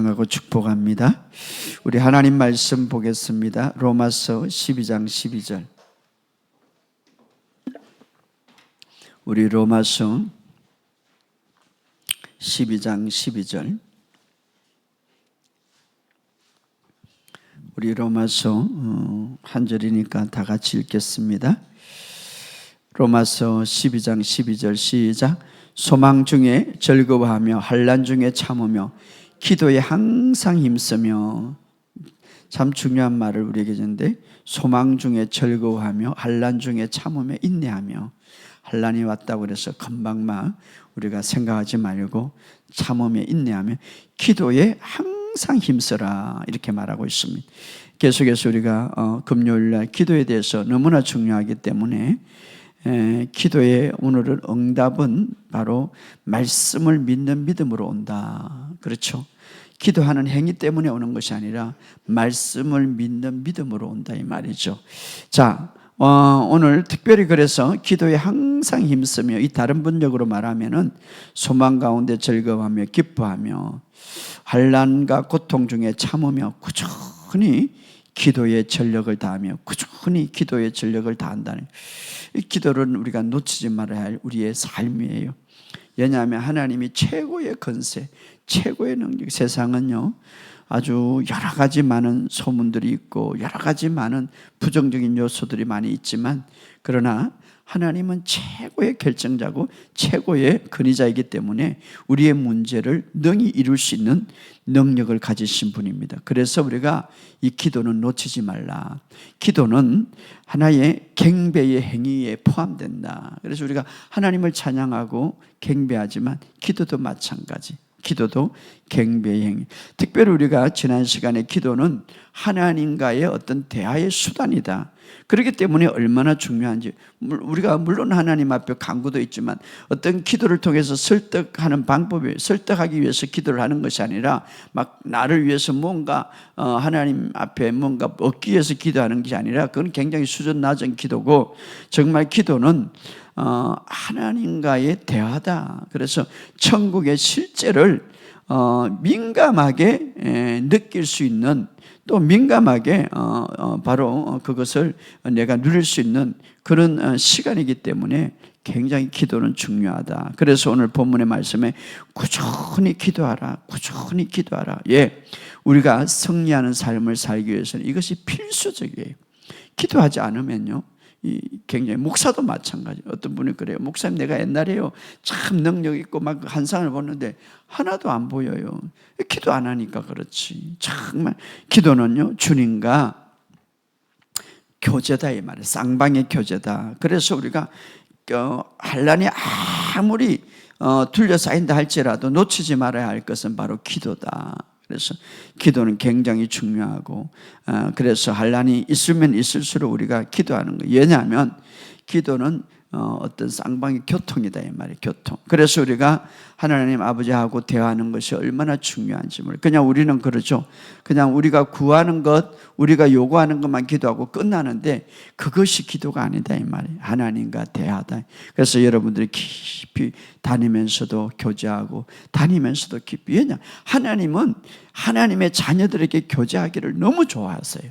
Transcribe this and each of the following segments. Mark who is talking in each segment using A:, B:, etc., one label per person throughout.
A: 사랑하고 축복합니다. 우리 하나님 말씀 보겠습니다. 로마서 12장 12절. 우리 로마서 12장 12절. 우리 로마서 한 절이니까 다 같이 읽겠습니다. 로마서 12장 12절 시작. 소망 중에 즐거워하며 환난 중에 참으며 기도에 항상 힘쓰며. 참 중요한 말을 우리에게 했는데, 소망 중에 즐거워하며 환난 중에 참으며 인내하며. 환난이 왔다고 해서 금방 막 우리가 생각하지 말고 참으며 인내하며 기도에 항상 힘써라, 이렇게 말하고 있습니다. 계속해서 우리가 금요일날 기도에 대해서 너무나 중요하기 때문에 기도의 오늘은 응답은 바로 말씀을 믿는 믿음으로 온다. 그렇죠? 기도하는 행위 때문에 오는 것이 아니라 말씀을 믿는 믿음으로 온다, 이 말이죠. 자, 오늘 특별히 그래서 기도에 항상 힘쓰며, 이 다른 번역으로 말하면은 소망 가운데 즐거워하며 기뻐하며 환난과 고통 중에 참으며 꾸준히 기도에 전력을 다하며 꾸준히 기도에 전력을 다한다는, 이 기도는 우리가 놓치지 말아야 할 우리의 삶이에요. 왜냐하면 하나님이 최고의 권세, 최고의 능력, 세상은요 아주 여러 가지 많은 소문들이 있고 여러 가지 많은 부정적인 요소들이 많이 있지만, 그러나 하나님은 최고의 결정자고 최고의 권위자이기 때문에 우리의 문제를 능히 이룰 수 있는 능력을 가지신 분입니다. 그래서 우리가 이 기도는 놓치지 말라. 기도는 하나의 경배의 행위에 포함된다. 그래서 우리가 하나님을 찬양하고 경배하지만 기도도 마찬가지. 기도도 경배의 행위. 특별히 우리가 지난 시간에 기도는 하나님과의 어떤 대화의 수단이다. 그렇기 때문에 얼마나 중요한지, 우리가 물론 하나님 앞에 간구도 있지만 어떤 기도를 통해서 설득하는 방법이, 설득하기 위해서 기도를 하는 것이 아니라 막 나를 위해서 뭔가 하나님 앞에 뭔가 얻기 위해서 기도하는 것이 아니라, 그건 굉장히 수준 낮은 기도고, 정말 기도는 하나님과의 대화다. 그래서 천국의 실제를 민감하게 느낄 수 있는, 또 민감하게 바로 그것을 내가 누릴 수 있는 그런 시간이기 때문에 굉장히 기도는 중요하다. 그래서 오늘 본문의 말씀에 꾸준히 기도하라, 꾸준히 기도하라. 예, 우리가 승리하는 삶을 살기 위해서는 이것이 필수적이에요. 기도하지 않으면요, 굉장히, 목사도 마찬가지. 어떤 분이 그래요. 목사님, 내가 옛날에요 참 능력 있고 막 환상을 보는데 하나도 안 보여요. 기도 안 하니까 그렇지. 정말 기도는요 주님과 교제다, 이 말이에요. 쌍방의 교제다. 그래서 우리가 환난이 아무리 둘러싸인다 할지라도 놓치지 말아야 할 것은 바로 기도다. 그래서 기도는 굉장히 중요하고, 그래서 환난이 있으면 있을수록 우리가 기도하는 거예요. 왜냐하면 기도는 어떤 쌍방의 교통이다, 이 말이에요. 교통. 그래서 우리가 하나님 아버지하고 대화하는 것이 얼마나 중요한지 모르겠어요. 그냥 우리는 그러죠. 그냥 우리가 구하는 것, 우리가 요구하는 것만 기도하고 끝나는데 그것이 기도가 아니다, 이 말이에요. 하나님과 대화다. 그래서 여러분들이 깊이 다니면서도 교제하고 다니면서도 깊이, 왜냐? 하나님은 하나님의 자녀들에게 교제하기를 너무 좋아하세요.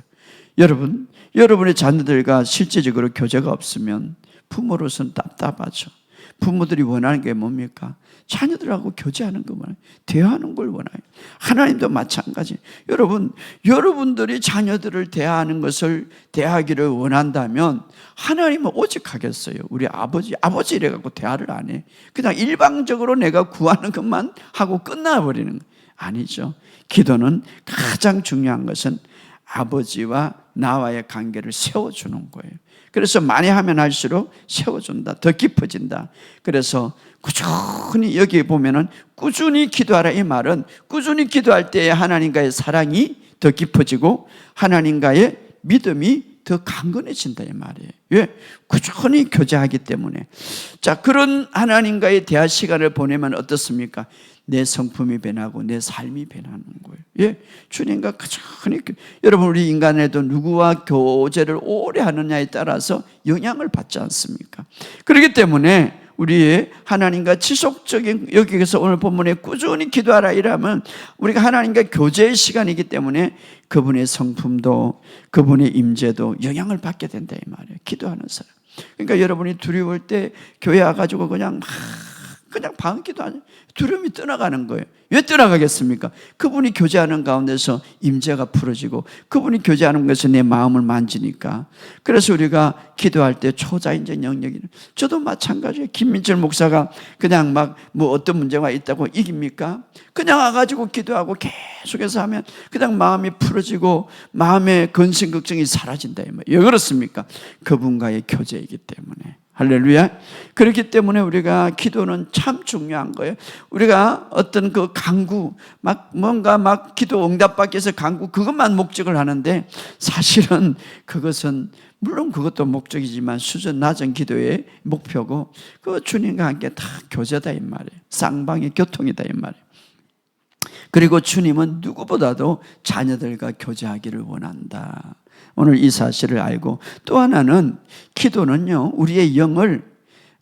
A: 여러분의 자녀들과 실제적으로 교제가 없으면 부모로서는 답답하죠. 부모들이 원하는 게 뭡니까? 자녀들하고 교제하는 것만, 대화하는 걸 원해요. 하나님도 마찬가지. 여러분들이 자녀들을 대하는 것을 대하기를 원한다면 하나님은 오직 하겠어요. 우리 아버지 이래갖고 대화를 안 해. 그냥 일방적으로 내가 구하는 것만 하고 끝나버리는 거 아니죠. 기도는 가장 중요한 것은 아버지와 나와의 관계를 세워주는 거예요. 그래서 많이 하면 할수록 세워준다, 더 깊어진다. 그래서 꾸준히, 여기 보면은 꾸준히 기도하라, 이 말은 꾸준히 기도할 때에 하나님과의 사랑이 더 깊어지고 하나님과의 믿음이 더 강건해진다, 이 말이에요. 왜? 꾸준히 교제하기 때문에. 자, 그런 하나님과의 대화 시간을 보내면 어떻습니까? 내 성품이 변하고 내 삶이 변하는 거예요. 예, 주님과 꾸준히. 여러분, 우리 인간에도 누구와 교제를 오래 하느냐에 따라서 영향을 받지 않습니까? 그렇기 때문에 우리의 하나님과 지속적인, 여기에서 오늘 본문에 꾸준히 기도하라 이라면 우리가 하나님과 교제의 시간이기 때문에 그분의 성품도 그분의 임재도 영향을 받게 된다 이 말이에요. 기도하는 사람. 그러니까 여러분이 두려울 때 교회 와가지고 그냥 방언기도 아니에요. 두려움이 떠나가는 거예요. 왜 떠나가겠습니까? 그분이 교제하는 가운데서 임재가 풀어지고 그분이 교제하는 것에서 내 마음을 만지니까. 그래서 우리가 기도할 때 초자인적 영역이, 저도 마찬가지예요. 김민철 목사가 그냥 막 뭐 어떤 문제가 있다고 이깁니까? 그냥 와가지고 기도하고 계속해서 하면 그냥 마음이 풀어지고 마음의 근심 걱정이 사라진다 이 말이에요. 왜 그렇습니까? 그분과의 교제이기 때문에. 할렐루야. 그렇기 때문에 우리가 기도는 참 중요한 거예요. 우리가 어떤 그 강구, 뭔가 기도 응답받기 위해서 강구, 그것만 목적을 하는데 사실은 그것은 물론 그것도 목적이지만 수준 낮은 기도의 목표고 그 주님과 함께 다 교제다 이 말이에요. 쌍방의 교통이다 이 말이에요. 그리고 주님은 누구보다도 자녀들과 교제하기를 원한다. 오늘 이 사실을 알고, 또 하나는 기도는요, 우리의 영을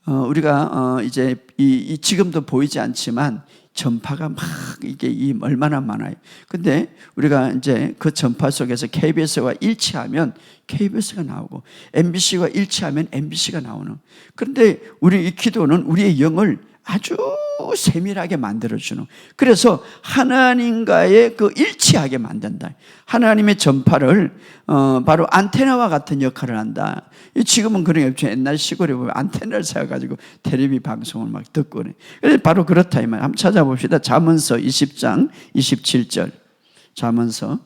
A: 우리가 이제 지금도 보이지 않지만 전파가 막 이게 얼마나 많아요. 근데 우리가 이제 그 전파 속에서 KBS와 일치하면 KBS가 나오고 MBC와 일치하면 MBC가 나오는. 그런데 우리 이 기도는 우리의 영을 아주 세밀하게 만들어주는, 그래서 하나님과의 그 일치하게 만든다. 하나님의 전파를 바로 안테나와 같은 역할을 한다. 지금은 그런 게 없죠. 옛날 시골에 보면 안테나를 세워가지고 텔레비 방송을 막 듣고 그래. 그래서 바로 그렇다 이 말. 한번 찾아봅시다. 잠언서 20장 27절. 잠언서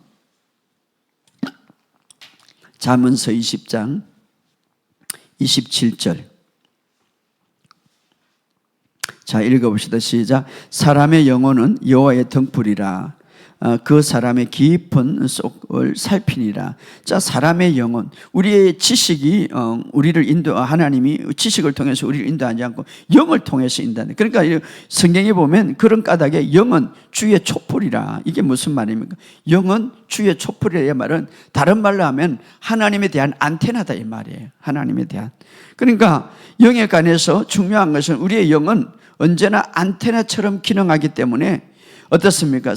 A: 20장 27절. 자, 읽어봅시다. 시작. 사람의 영혼은 여호와의 등불이라 그 사람의 깊은 속을 살피니라. 자, 사람의 영혼, 우리의 지식이 우리를 하나님이 지식을 통해서 우리를 인도하지 않고 영을 통해서 인도하는. 그러니까 성경에 보면 그런 까닭에 영은 주의 촛불이라. 이게 무슨 말입니까? 영은 주의 촛불이라. 이 말은 다른 말로 하면 하나님에 대한 안테나다 이 말이에요. 하나님에 대한. 그러니까 영에 관해서 중요한 것은 우리의 영은 언제나 안테나처럼 기능하기 때문에 어떻습니까?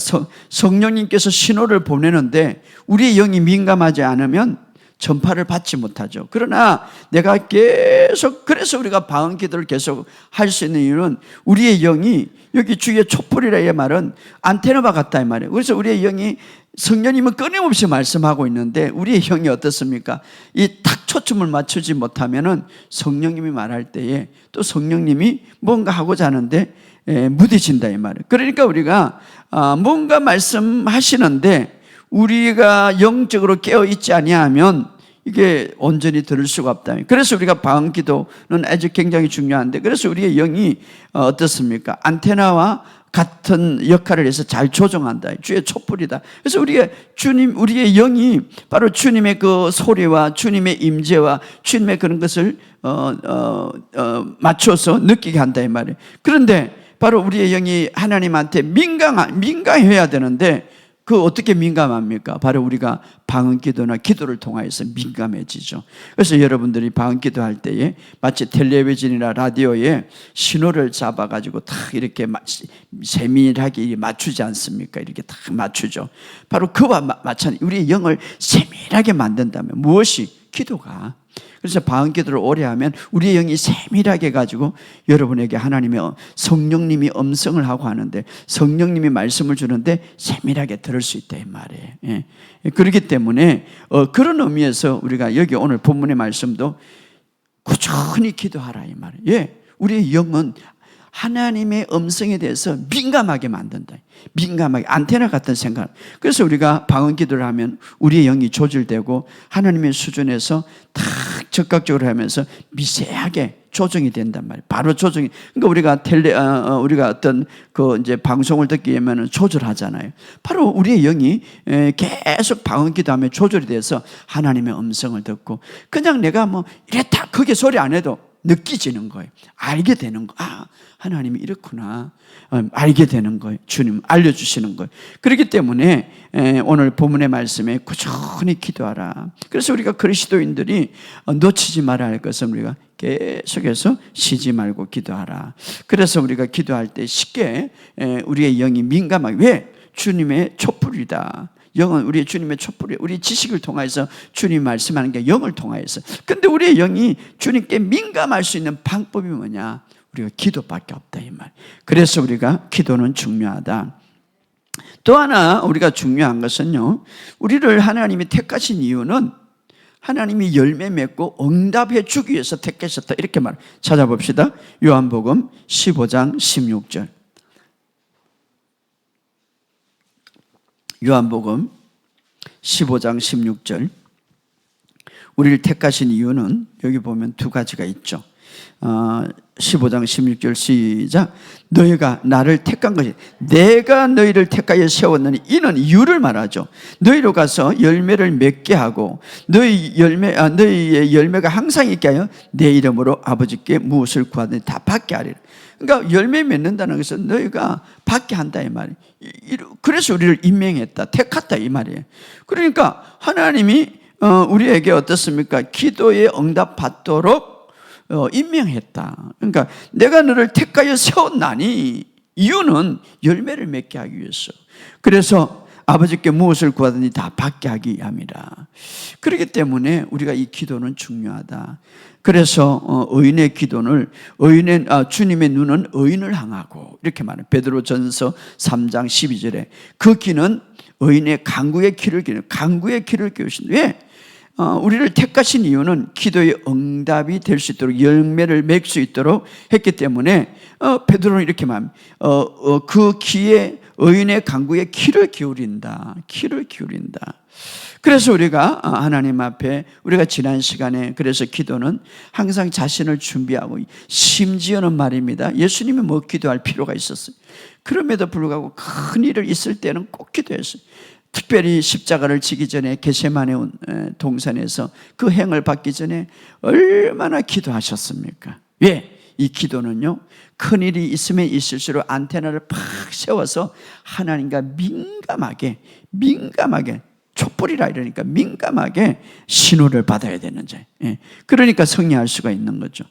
A: 성령님께서 신호를 보내는데 우리의 영이 민감하지 않으면 전파를 받지 못하죠. 그러나 내가 계속, 그래서 우리가 방언 기도를 계속 할 수 있는 이유는 우리의 영이, 여기 주의 촛불이라 이 말은 안테나와 같다 이 말이에요. 그래서 우리의 영이, 성령님은 끊임없이 말씀하고 있는데 우리의 영이 어떻습니까? 이 딱 초점을 맞추지 못하면은 성령님이 말할 때에 또 성령님이 뭔가 하고자 하는데 무뎌진다 이 말이에요. 그러니까 우리가 뭔가 말씀하시는데 우리가 영적으로 깨어있지 아니하면 이게 온전히 들을 수가 없다. 그래서 우리가 방언 기도는 아주 굉장히 중요한데, 그래서 우리의 영이 어떻습니까? 안테나와 같은 역할을 해서 잘 조정한다. 주의 촛불이다. 그래서 우리의 영이 바로 주님의 그 소리와 주님의 임재와 주님의 그런 것을 맞춰서 느끼게 한다 이 말이에요. 그런데 바로 우리의 영이 하나님한테 민감해야 되는데 그 어떻게 민감합니까? 바로 우리가 방언 기도나 기도를 통하여서 민감해지죠. 그래서 여러분들이 방언 기도할 때에 마치 텔레비전이나 라디오에 신호를 잡아가지고 탁 이렇게 세밀하게 맞추지 않습니까? 이렇게 탁 맞추죠. 바로 그와 마찬가지 우리의 영을 세밀하게 만든다면 무엇이? 기도가. 그래서 방언 기도를 오래 하면 우리의 영이 세밀하게 가지고 여러분에게 하나님의 성령님이 음성을 하고 하는데 성령님이 말씀을 주는데 세밀하게 들을 수 있다 이 말이에요. 예. 그렇기 때문에 그런 의미에서 우리가 여기 오늘 본문의 말씀도 꾸준히 기도하라 이 말이에요. 예. 우리의 영은 하나님의 음성에 대해서 민감하게 만든다. 민감하게, 안테나 같은 생각. 그래서 우리가 방언 기도를 하면 우리의 영이 조절되고 하나님의 수준에서 딱 적극적으로 하면서 미세하게 조정이 된단 말이에요. 바로 조정이. 그러니까 우리가 어떤 이제 방송을 듣기 위해서는 조절하잖아요. 바로 우리의 영이 계속 방언 기도하면 조절이 돼서 하나님의 음성을 듣고 그냥 내가 이랬다 그게 소리 안 해도 느끼지는 거예요. 알게 되는 거. 하나님이 이렇구나. 알게 되는 거예요. 주님 알려주시는 거예요. 그렇기 때문에 오늘 본문의 말씀에 꾸준히 기도하라. 그래서 우리가 그리스도인들이 놓치지 말아야 할 것은 우리가 계속해서 쉬지 말고 기도하라. 그래서 우리가 기도할 때 쉽게 우리의 영이 민감하게, 왜? 주님의 촛불이다. 영은 우리의 주님의 촛불이에요. 우리 지식을 통해서 주님 말씀하는 게 영을 통하여서. 근데 우리의 영이 주님께 민감할 수 있는 방법이 뭐냐? 우리가 기도밖에 없다 이 말. 그래서 우리가 기도는 중요하다. 또 하나 우리가 중요한 것은요, 우리를 하나님이 택하신 이유는 하나님이 열매 맺고 응답해 주기 위해서 택하셨다 이렇게 말. 찾아봅시다. 요한복음 15장 16절. 요한복음 15장 16절. 우리를 택하신 이유는 여기 보면 두 가지가 있죠. 15장 16절 시작. 너희가 나를 택한 것이 내가 너희를 택하여 세웠느니, 이는 이유를 말하죠. 너희로 가서 열매를 맺게 하고 너희의 열매가 항상 있게 하여 내 이름으로 아버지께 무엇을 구하든지 다 받게 하리라. 그러니까 열매 맺는다는 것은 너희가 받게 한다 이 말이에요. 그래서 우리를 임명했다, 택했다 이 말이에요. 그러니까 하나님이 우리에게 어떻습니까? 기도에 응답 받도록 임명했다. 그러니까 내가 너를 택하여 세웠나니, 이유는 열매를 맺게 하기 위해서. 그래서 아버지께 무엇을 구하든지 다 받게 하기 위함이라. 그렇기 때문에 우리가 이 기도는 중요하다. 그래서 의인의 기도는 주님의 눈은 의인을 향하고 이렇게 말해요. 베드로전서 3장 12절에 그 귀는 의인의 강구의 귀를 기우신다. 왜? 우리를 택하신 이유는 기도의 응답이 될 수 있도록, 열매를 맺을 수 있도록 했기 때문에 베드로는 이렇게 말합니다. 그 귀에 의인의 간구에 귀를 기울인다. 그래서 우리가 하나님 앞에 우리가 지난 시간에, 그래서 기도는 항상 자신을 준비하고, 심지어는 말입니다, 예수님이 뭐 기도할 필요가 있었어요. 그럼에도 불구하고 큰 일을 있을 때는 꼭 기도했어요. 특별히 십자가를 지기 전에 겟세마네 동산에서 그 행을 받기 전에 얼마나 기도하셨습니까? 왜? 이 기도는요, 큰일이 있으면 있을수록 안테나를 팍 세워서 하나님과 민감하게 촛불이라 이러니까 민감하게 신호를 받아야 되는 자. 그러니까 승리할 수가 있는 거죠.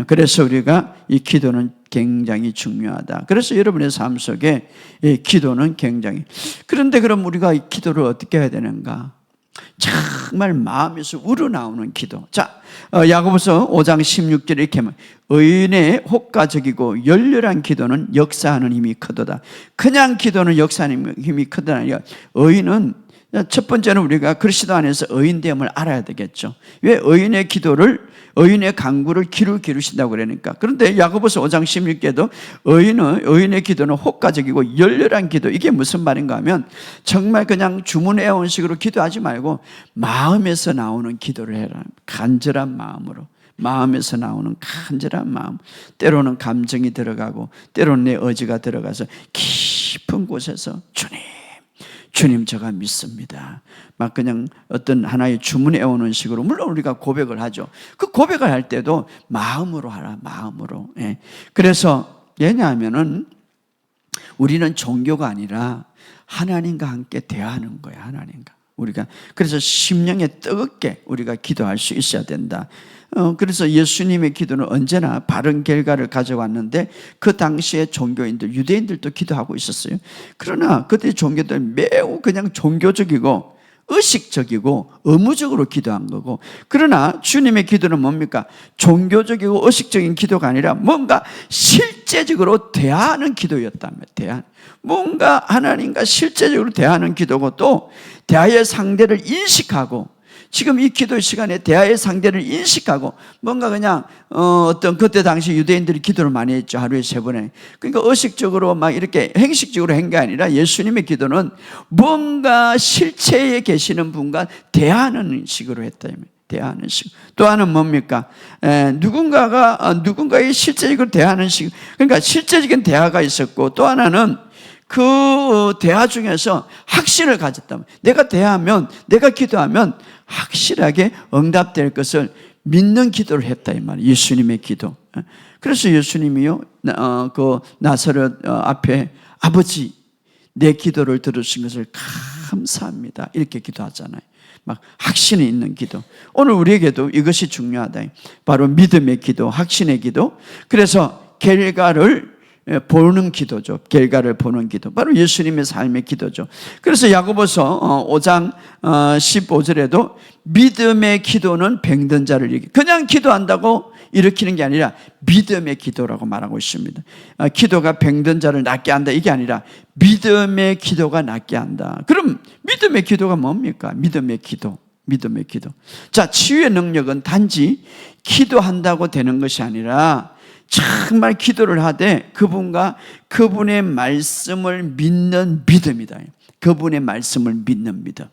A: 그래서 우리가 이 기도는 굉장히 중요하다. 그래서 여러분의 삶 속에 기도는 굉장히. 그런데 그럼 우리가 이 기도를 어떻게 해야 되는가? 정말 마음에서 우러나오는 기도. 자, 야고보서 5장 16절에 이렇게 말해요. 의인의 혹가적이고 열렬한 기도는 역사하는 힘이 크도다. 그냥 기도는 역사하는 힘이 크도다. 의인은 첫 번째는 우리가 그리스도 안에서 의인됨을 알아야 되겠죠. 왜? 의인의 간구를 귀를 기르신다고 그러니까. 그런데 야고보서 5장 16절에도 의인의 기도는 혹가적이고 열렬한 기도. 이게 무슨 말인가 하면 정말 그냥 주문해온 식으로 기도하지 말고 마음에서 나오는 기도를 해라. 간절한 마음으로. 마음에서 나오는 간절한 마음. 때로는 감정이 들어가고 때로는 내 의지가 들어가서 깊은 곳에서 주님 제가 믿습니다. 막 그냥 어떤 하나의 주문해 오는 식으로, 물론 우리가 고백을 하죠. 그 고백을 할 때도 마음으로 하라, 마음으로. 그래서 왜냐하면은 우리는 종교가 아니라 하나님과 함께 대화하는 거야, 하나님과. 우리가 그래서 심령에 뜨겁게 우리가 기도할 수 있어야 된다. 그래서 예수님의 기도는 언제나 바른 결과를 가져왔는데 그 당시에 종교인들, 유대인들도 기도하고 있었어요. 그러나 그때 종교들 매우 그냥 종교적이고 의식적이고 의무적으로 기도한 거고, 그러나 주님의 기도는 뭡니까? 종교적이고 의식적인 기도가 아니라 뭔가 실제적으로 대화하는 기도였다며. 뭔가 하나님과 실제적으로 대화하는 기도고, 또 대화의 상대를 인식하고, 지금 이 기도 시간에 대화의 상대를 인식하고, 뭔가 그냥 어떤 그때 당시 유대인들이 기도를 많이 했죠. 하루에 3번에. 그러니까 의식적으로 막 이렇게 행식적으로 한 게 아니라 예수님의 기도는 뭔가 실체에 계시는 분과 대화하는 식으로 했다. 대화하는 식. 또 하나는 뭡니까? 누군가의 실제적으로 대화하는 식. 그러니까 실제적인 대화가 있었고, 또 하나는 그 대화 중에서 확신을 가졌다면, 내가 기도하면 확실하게 응답될 것을 믿는 기도를 했다 이 말이에요. 예수님의 기도. 그래서 예수님이요, 그 나사렛 앞에 아버지, 내 기도를 들으신 것을 감사합니다. 이렇게 기도하잖아요. 막 확신이 있는 기도. 오늘 우리에게도 이것이 중요하다. 바로 믿음의 기도, 확신의 기도. 그래서 결과를 보는 기도죠. 결과를 보는 기도. 바로 예수님의 삶의 기도죠. 그래서 야고보서 5장 15절에도 믿음의 기도는 병든 자를 이기. 그냥 기도한다고 일으키는 게 아니라 믿음의 기도라고 말하고 있습니다. 기도가 병든 자를 낫게 한다 이게 아니라 믿음의 기도가 낫게 한다. 그럼 믿음의 기도가 뭡니까? 믿음의 기도. 믿음의 기도. 자, 치유의 능력은 단지 기도한다고 되는 것이 아니라 정말 기도를 하되 그분과 그분의 말씀을 믿는 믿음이다. 그분의 말씀을 믿는 믿음.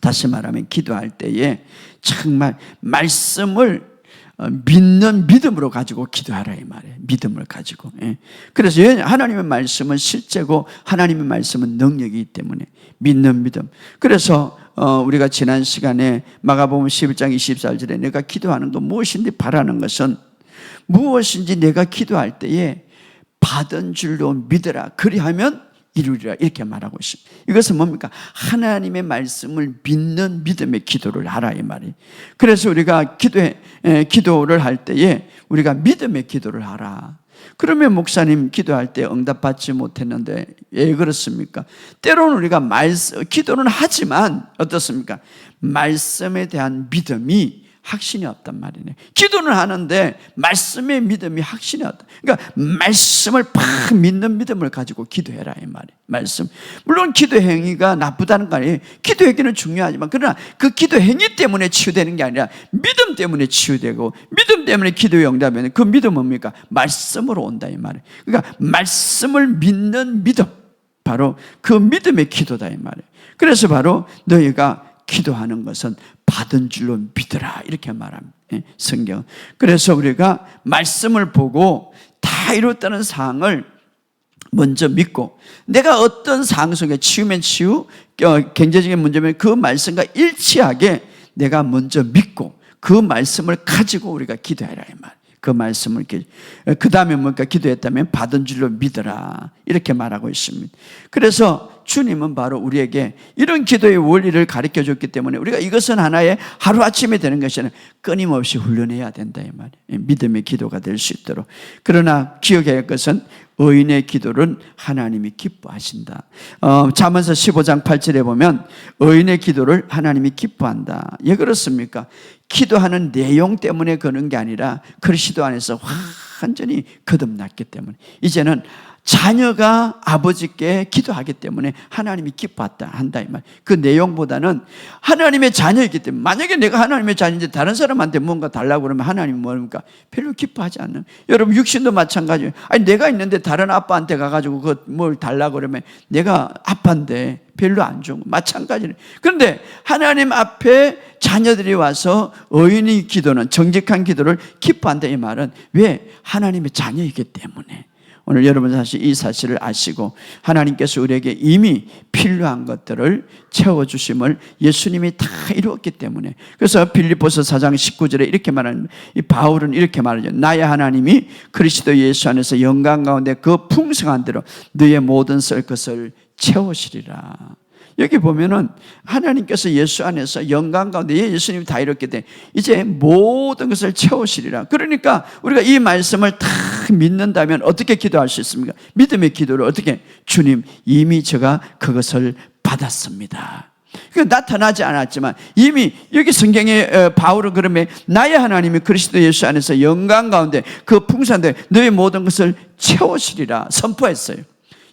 A: 다시 말하면 기도할 때에 정말 말씀을 믿는 믿음으로 가지고 기도하라 이 말이에요. 믿음을 가지고. 그래서 하나님의 말씀은 실제고 하나님의 말씀은 능력이기 때문에 믿는 믿음. 그래서 우리가 지난 시간에 마가복음 11장 24절에 내가 기도하는 것 무엇인지 바라는 것은 무엇인지 내가 기도할 때에 받은 줄로 믿으라. 그리하면 이루리라. 이렇게 말하고 있습니다. 이것은 뭡니까? 하나님의 말씀을 믿는 믿음의 기도를 하라 이 말이에요. 그래서 우리가 기도를 할 때에 우리가 믿음의 기도를 하라. 그러면 목사님 기도할 때 응답받지 못했는데 왜 그렇습니까? 때로는 우리가 기도는 하지만 어떻습니까? 말씀에 대한 믿음이 확신이 없단 말이네. 기도는 하는데 말씀의 믿음이 확신이 없다. 그러니까 말씀을 팍 믿는 믿음을 가지고 기도해라 이 말이에요. 말씀. 물론 기도 행위가 나쁘다는 거 아니에요. 기도 행위는 중요하지만 그러나 그 기도 행위 때문에 치유되는 게 아니라 믿음 때문에 치유되고 믿음 때문에 기도의 응답이면 그 믿음은 뭡니까? 말씀으로 온다 이 말이에요. 그러니까 말씀을 믿는 믿음. 바로 그 믿음의 기도다 이 말이에요. 그래서 바로 너희가 기도하는 것은 받은 줄로 믿으라 이렇게 말합니다. 성경. 그래서 우리가 말씀을 보고 다 이뤘다는 사항을 먼저 믿고 내가 어떤 상황 속에 치유면 치유, 경제적인 문제면 그 말씀과 일치하게 내가 먼저 믿고 그 말씀을 가지고 우리가 기도해라 이 말. 그 말씀을 그 다음에 뭔가 기도했다면 받은 줄로 믿어라 이렇게 말하고 있습니다. 그래서 주님은 바로 우리에게 이런 기도의 원리를 가르쳐 줬기 때문에 우리가 이것은 하나의 하루아침에 되는 것이 아니라 끊임없이 훈련해야 된다 이 말이에요. 믿음의 기도가 될 수 있도록. 그러나 기억해야 할 것은 의인의 기도는 하나님이 기뻐하신다. 잠언서 15장 8절에 보면 의인의 기도를 하나님이 기뻐한다. 왜 그렇습니까? 기도하는 내용 때문에 그런 게 아니라 그리스도 안에서 완전히 거듭났기 때문에 이제는 자녀가 아버지께 기도하기 때문에 하나님이 기뻐한다 한다 이 말. 그 내용보다는 하나님의 자녀이기 때문에 만약에 내가 하나님의 자녀인데 다른 사람한테 뭔가 달라고 그러면 하나님은 뭡니까? 별로 기뻐하지 않는. 여러분 육신도 마찬가지예요. 아니 내가 있는데 다른 아빠한테 가가지고 뭘 달라고 그러면 내가 아빠인데 별로 안 좋은 거 마찬가지예요. 그런데 하나님 앞에 자녀들이 와서 의인의 기도는 정직한 기도를 기뻐한다 이 말은 왜? 하나님의 자녀이기 때문에. 오늘 여러분 사실 이 사실을 아시고 하나님께서 우리에게 이미 필요한 것들을 채워주심을 예수님이 다 이루었기 때문에. 그래서 빌립보서 4장 19절에 이렇게 말하는, 이 바울은 이렇게 말하죠. 나의 하나님이 그리스도 예수 안에서 영광 가운데 그 풍성한 대로 너의 모든 썰 것을 채우시리라. 여기 보면은 하나님께서 예수 안에서 영광 가운데 예수님이 다 이뤘기 때문에 이제 모든 것을 채우시리라. 그러니까 우리가 이 말씀을 다 믿는다면 어떻게 기도할 수 있습니까? 믿음의 기도를 어떻게? 주님 이미 제가 그것을 받았습니다. 그 나타나지 않았지만 이미 여기 성경에 바울은 그러면 나의 하나님이 그리스도 예수 안에서 영광 가운데 그 풍성한데 너의 모든 것을 채우시리라 선포했어요.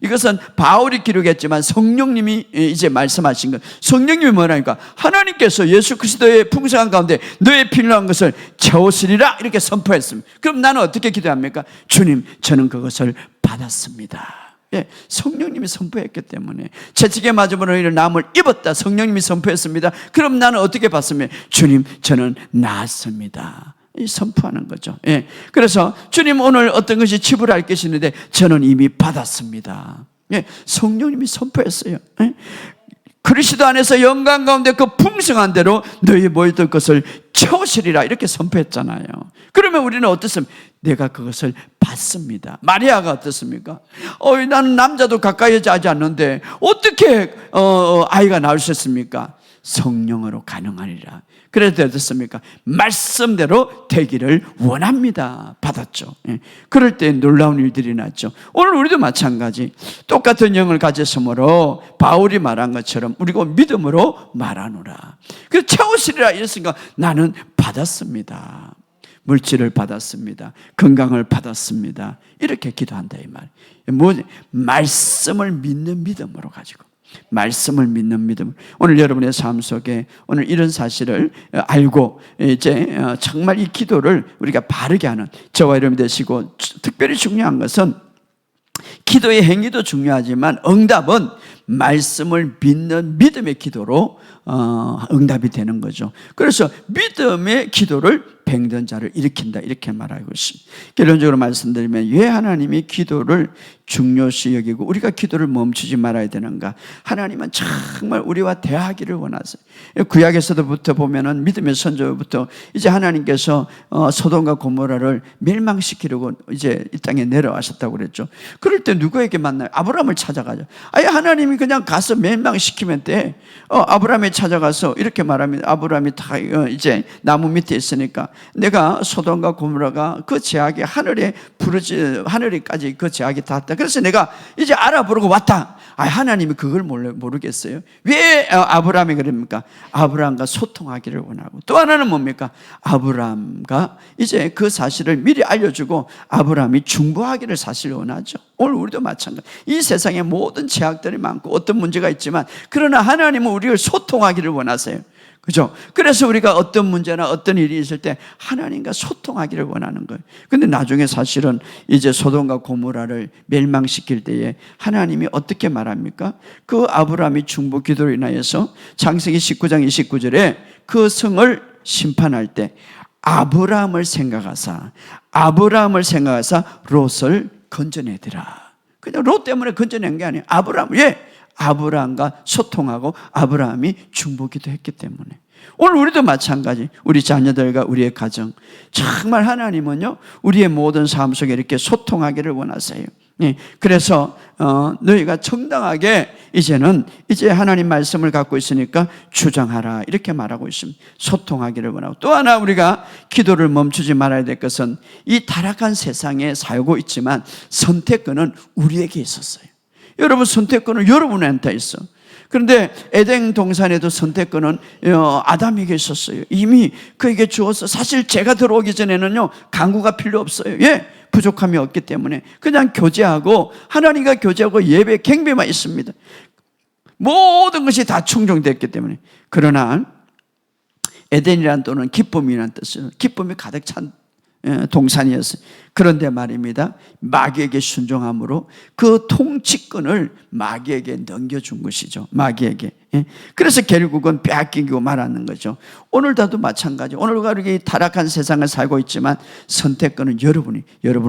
A: 이것은 바울이 기록했지만 성령님이 이제 말씀하신 것. 성령님이 뭐라니까? 하나님께서 예수 그리스도의 풍성한 가운데 너의 필요한 것을 채우시리라 이렇게 선포했습니다. 그럼 나는 어떻게 기도합니까? 주님 저는 그것을 받았습니다. 예, 성령님이 선포했기 때문에 채찍에 맞음으로 너희는 나음을 입었다. 성령님이 선포했습니다. 그럼 나는 어떻게 받습니까? 주님 저는 나았습니다. 선포하는 거죠. 예. 그래서 주님 오늘 어떤 것이 치부할 것이 있는데 저는 이미 받았습니다. 예. 성령님이 선포했어요. 예. 그리스도 안에서 영광 가운데 그 풍성한 대로 너희 모였던 것을 채우시리라 이렇게 선포했잖아요. 그러면 우리는 어떻습니까? 내가 그것을 받습니다. 마리아가 어떻습니까? 나는 남자도 가까이 하지 않는데 어떻게 아이가 나올 수 있습니까? 성령으로 가능하리라. 그래서 어떻습니까? 말씀대로 되기를 원합니다. 받았죠. 그럴 때 놀라운 일들이 났죠. 오늘 우리도 마찬가지 똑같은 영을 가졌으므로 바울이 말한 것처럼 우리가 믿음으로 말하노라. 그래서 채우시리라 이랬으니까 나는 받았습니다. 물질을 받았습니다. 건강을 받았습니다. 이렇게 기도한다 이 말. 말씀을 믿는 믿음으로 가지고 말씀을 믿는 믿음. 오늘 여러분의 삶 속에 오늘 이런 사실을 알고 이제 정말 이 기도를 우리가 바르게 하는 저와 여러분이 되시고, 특별히 중요한 것은 기도의 행위도 중요하지만 응답은 말씀을 믿는 믿음의 기도로 응답이 되는 거죠. 그래서 믿음의 기도를 병든 자를 일으킨다 이렇게 말하고 있습니다. 결론적으로 말씀드리면 왜 하나님이 기도를 중요시 여기고 우리가 기도를 멈추지 말아야 되는가? 하나님은 정말 우리와 대하기를 원하세요. 구약에서부터 보면은 믿음의 선조부터 이제 하나님께서 소돔과 고모라를 멸망시키려고 이제 이 땅에 내려와셨다고 그랬죠. 그럴 때 누구에게 만나요? 아브라함을 찾아가죠. 아예 하나님이 그냥 가서 멸망시키면 돼. 아브라함이 찾아가서 이렇게 말합니다. 아브라함이 다 이제 나무 밑에 있으니까 내가 소돔과 고모라가 그 제약이 하늘에까지 그 제약이 닿았다. 그래서 내가 이제 알아보려고 왔다. 하나님이 그걸 모르겠어요? 왜 아브라함이 그럽니까? 아브라함과 소통하기를 원하고, 또 하나는 뭡니까? 아브라함과 이제 그 사실을 미리 알려주고 아브라함이 중보하기를 사실 원하죠. 오늘 우리도 마찬가지. 이 세상에 모든 제약들이 많고 어떤 문제가 있지만 그러나 하나님은 우리를 소통하기를 원하세요. 그죠? 그래서 우리가 어떤 문제나 어떤 일이 있을 때 하나님과 소통하기를 원하는 거예요. 근데 나중에 사실은 이제 소돔과 고모라를 멸망시킬 때에 하나님이 어떻게 말합니까? 그 아브라함이 중보 기도로 인하여서 창세기 19장 29절에 그 성을 심판할 때 아브라함을 생각하사 롯을 건져내더라. 그냥 롯 때문에 건져낸 게 아니에요. 아브라함. 왜? 아브라함과 소통하고 아브라함이 중보기도 했기 때문에. 오늘 우리도 마찬가지. 우리 자녀들과 우리의 가정, 정말 하나님은요 우리의 모든 삶 속에 이렇게 소통하기를 원하세요. 그래서 너희가 정당하게 이제 하나님 말씀을 갖고 있으니까 주장하라 이렇게 말하고 있습니다. 소통하기를 원하고, 또 하나 우리가 기도를 멈추지 말아야 될 것은 이 타락한 세상에 살고 있지만 선택권은 우리에게 있었어요. 여러분, 선택권은 여러분한테 있어. 그런데 에덴 동산에도 선택권은 아담에게 있었어요. 이미 그에게 주어서, 사실 제가 들어오기 전에는요 강구가 필요 없어요. 부족함이 없기 때문에 그냥 교제하고 하나님과 교제하고 예배 경배만 있습니다. 모든 것이 다 충족됐기 때문에. 그러나 에덴이라는 또는 기쁨이라는 뜻은 기쁨이 가득 찬 동산이었어요. 그런데 말입니다, 마귀에게 순종함으로 그 통치권을 마귀에게 넘겨준 것이죠. 마귀에게. 그래서 결국은 빼앗기고 말하는 거죠. 오늘도 마찬가지. 오늘 우리가 타락한 세상을 살고 있지만 선택권은 여러분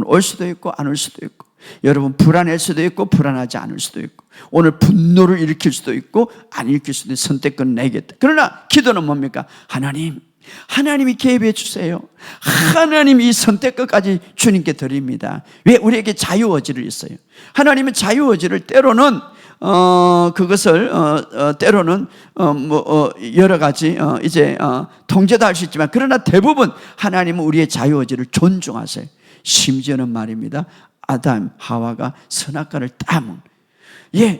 A: 올 수도 있고 안 올 수도 있고, 여러분 불안할 수도 있고 불안하지 않을 수도 있고, 오늘 분노를 일으킬 수도 있고 안 일으킬 수도 있고, 선택권은 내겠다. 그러나 기도는 뭡니까? 하나님이 개입해 주세요. 하나님이 이 선택권까지 주님께 드립니다. 왜? 우리에게 자유의지를 있어요. 하나님은 자유의지를 때로는 때로는 여러 가지 통제도 할 수 있지만, 그러나 대부분 하나님은 우리의 자유의지를 존중하세요. 심지어는 말입니다, 아담 하와가 선악과를 따면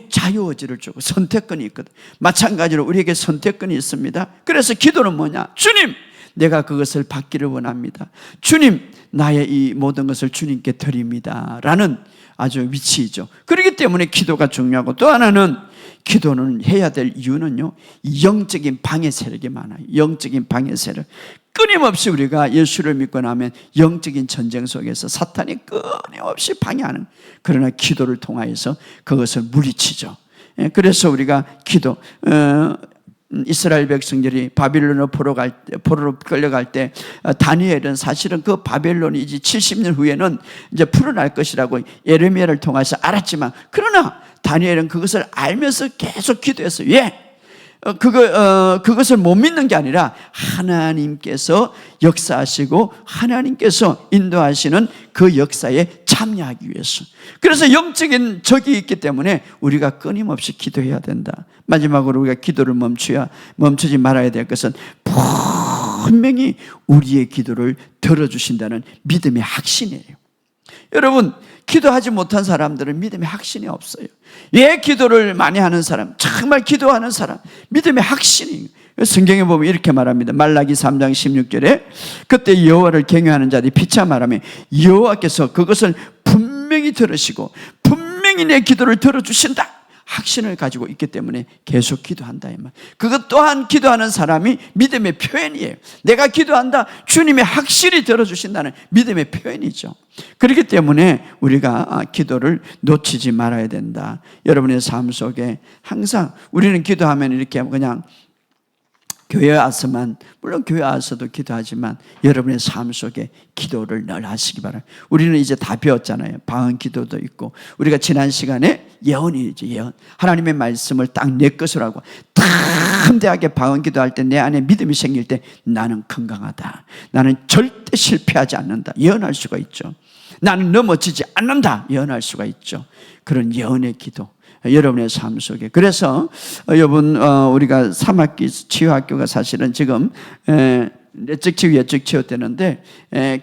A: 자유의지를 주고 선택권이 있거든. 마찬가지로 우리에게 선택권이 있습니다. 그래서 기도는 뭐냐? 주님, 내가 그것을 받기를 원합니다. 주님, 나의 이 모든 것을 주님께 드립니다 라는 아주 위치이죠. 그렇기 때문에 기도가 중요하고, 또 하나는 기도는 해야 될 이유는요, 영적인 방해 세력이 많아요. 영적인 방해 세력. 끊임없이 우리가 예수를 믿고 나면 영적인 전쟁 속에서 사탄이 끊임없이 방해하는, 그러나 기도를 통하여서 그것을 물리치죠. 그래서 우리가 기도, 이스라엘 백성들이 바빌론으로 포로로 끌려갈 때 다니엘은 사실은 그 바벨론이 이제 70년 후에는 이제 풀어날 것이라고 예레미야를 통해서 알았지만, 그러나 다니엘은 그것을 알면서 계속 기도했어요. 그것을 못 믿는 게 아니라 하나님께서 역사하시고 하나님께서 인도하시는 그 역사에 참여하기 위해서. 그래서 영적인 적이 있기 때문에 우리가 끊임없이 기도해야 된다. 마지막으로 우리가 기도를 멈추지 말아야 될 것은 분명히 우리의 기도를 들어주신다는 믿음의 확신이에요. 여러분, 기도하지 못한 사람들은 믿음의 확신이 없어요. 왜 기도를 많이 하는 사람, 정말 기도하는 사람, 믿음의 확신이. 성경에 보면 이렇게 말합니다. 말라기 3장 16절에 그때 여호와를 경외하는 자들이 피차 말하며 여호와께서 그것을 분명히 들으시고 분명히 내 기도를 들어주신다 확신을 가지고 있기 때문에 계속 기도한다 이 말. 그것 또한 기도하는 사람이 믿음의 표현이에요. 내가 기도한다, 주님의 확실히 들어주신다는 믿음의 표현이죠. 그렇기 때문에 우리가 기도를 놓치지 말아야 된다. 여러분의 삶 속에 항상 우리는 기도하면 이렇게 그냥 교회에 와서만, 물론 교회에 와서도 기도하지만 여러분의 삶 속에 기도를 늘 하시기 바랍니다. 우리는 이제 다 배웠잖아요. 방언 기도도 있고, 우리가 지난 시간에 예언이죠. 예언. 하나님의 말씀을 딱 내 것으로 하고 담대하게 방언 기도할 때 내 안에 믿음이 생길 때 나는 건강하다, 나는 절대 실패하지 않는다 예언할 수가 있죠. 나는 넘어지지 않는다 예언할 수가 있죠. 그런 예언의 기도 여러분의 삶 속에. 그래서 여러분, 우리가 3학기 치유학교가 사실은 지금 내적 치유, 예적 치유 되는데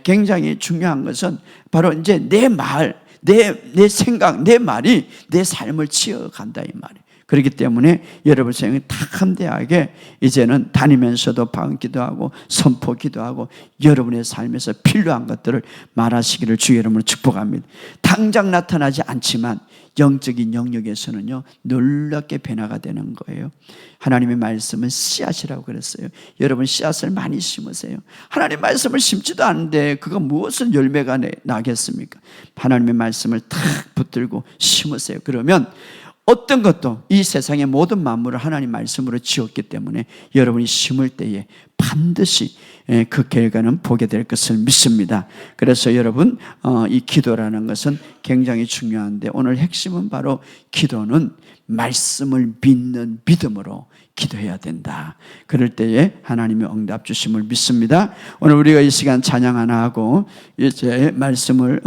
A: 굉장히 중요한 것은 바로 이제 내 말, 내 생각, 내 말이 내 삶을 치유간다 이 말이에요. 그렇기 때문에 여러분 생각이 탁함대하게 이제는 다니면서도 방언 기도하고 선포 기도하고 여러분의 삶에서 필요한 것들을 말하시기를 주의 이름으로 축복합니다. 당장 나타나지 않지만 영적인 영역에서는요 놀랍게 변화가 되는 거예요. 하나님의 말씀은 씨앗이라고 그랬어요. 여러분 씨앗을 많이 심으세요. 하나님의 말씀을 심지도 않는데 그거 무엇은 열매가 나겠습니까? 하나님의 말씀을 탁 붙들고 심으세요. 그러면 어떤 것도 이 세상의 모든 만물을 하나님 말씀으로 지었기 때문에 여러분이 심을 때에 반드시 그 결과는 보게 될 것을 믿습니다. 그래서 여러분, 이 기도라는 것은 굉장히 중요한데 오늘 핵심은 바로 기도는 말씀을 믿는 믿음으로 기도해야 된다. 그럴 때에 하나님의 응답 주심을 믿습니다. 오늘 우리가 이 시간 찬양 하나 하고 이제 말씀을